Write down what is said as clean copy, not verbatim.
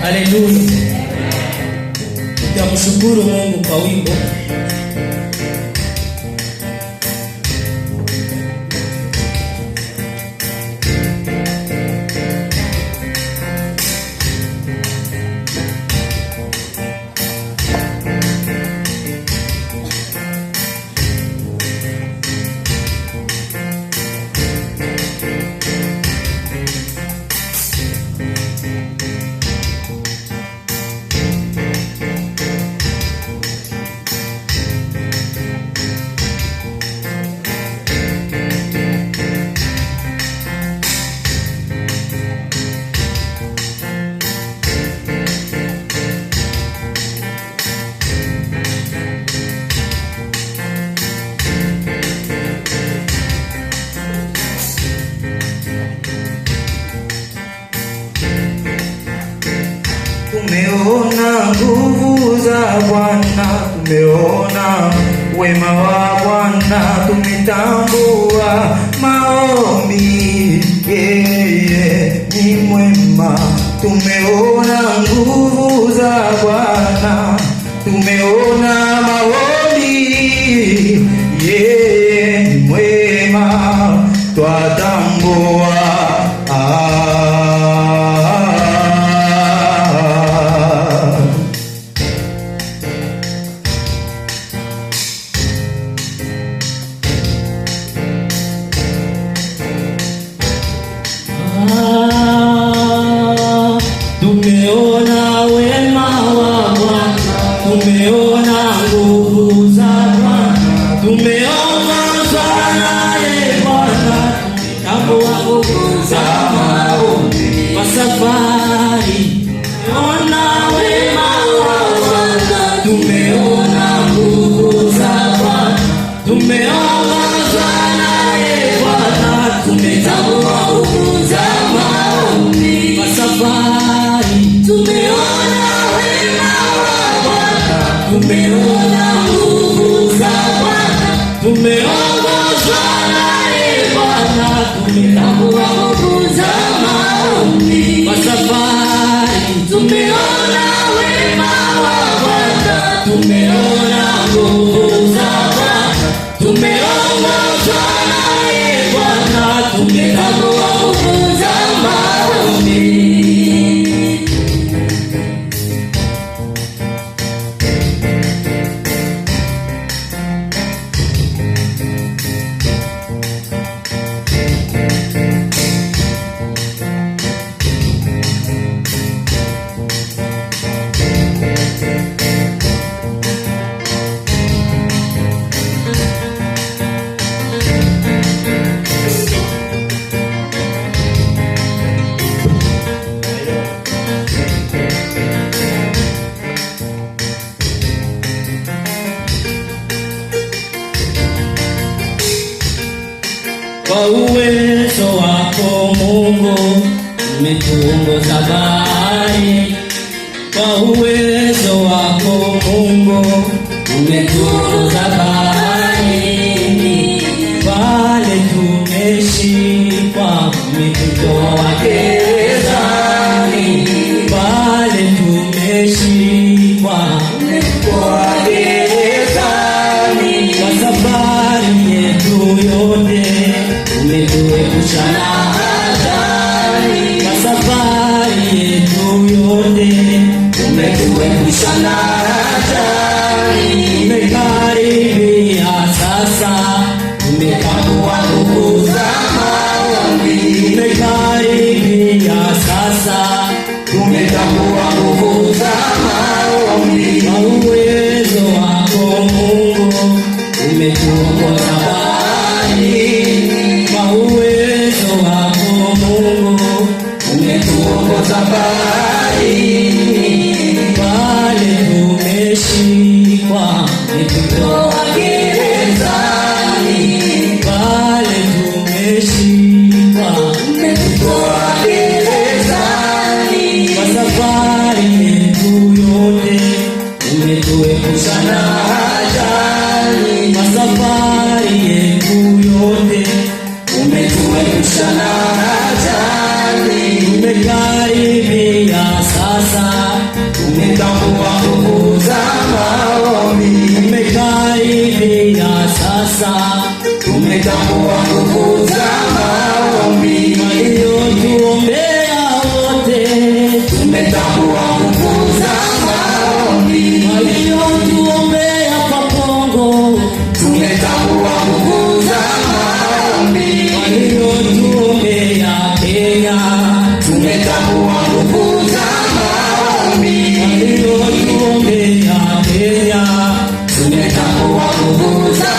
Haleluya. Tutamshukuru Mungu kwa wimbo. Tumeona nguvu za Bwana, tumeona wema wa Bwana, tumetambua maombi yeye ni mwema. Tumeona nguvu za Bwana, tumeona maombi yeye ni mwema, twatambua tumeona wema wa Bwana, tumeona nguvu za Bwana, tumeongozwa naye Bwana, tumetambua nguvu za maombi kwa safari. Tumeona wema wa Bwana, tumeona nguvu za Bwana, tumeongozwa naye Bwana, tumetambua nguvu za maombi kwa safari. Tumeona wema wa Bwana, tumeona nguvu za Bwana, tumeongozwa naye Bwana, tumetambua nguvu za maombi kwa safari. Tumeona wema wa Bwana, tumeona nguvu za Bwana, tumeongozwa naye Bwana, tumetambua nguvu za maombi. Kwa uwezo wako Mungu umetuongoza bahari, kwa uwezo wako Mungu umetuongoza bahari, pale tumeshikwa umetutoa gerezani, pale tumeshikwa umetutoa gerezani, kwa safari yetu yote umetuepusha na hatari, kwa safari yetu yote umetuepusha na hatari. Tumekaribia sasa, tumetambua nguvu za maombi. Tumekaribia sasa, tumetambua nguvu za maombi. Kwa uwezo wako Mungu umetuongoza bahari, kwa uwezo wako Mungu umetuongoza bahari, pale tumeshikwa umetutoa gerezani, pale tumeshikwa umetutoa gerezani, kwa safari yetu yote umetuepusha na hatari, kwa safari yetu yote umetuepusha na hatari. Tumekaribia sasa, tumetambua nguvu za maombi. Tumekaribia sasa, tumetambua nguvu za maombi. waliotuombea wote, Tumetambua nguvu za maombi. waliotuombea kwa Kongo, Tumetambua nguvu za maombi. waliotuombea Kenya, Tumetambua nguvu za maombi. waliotuombea Kenya, Tumetambua nguvu za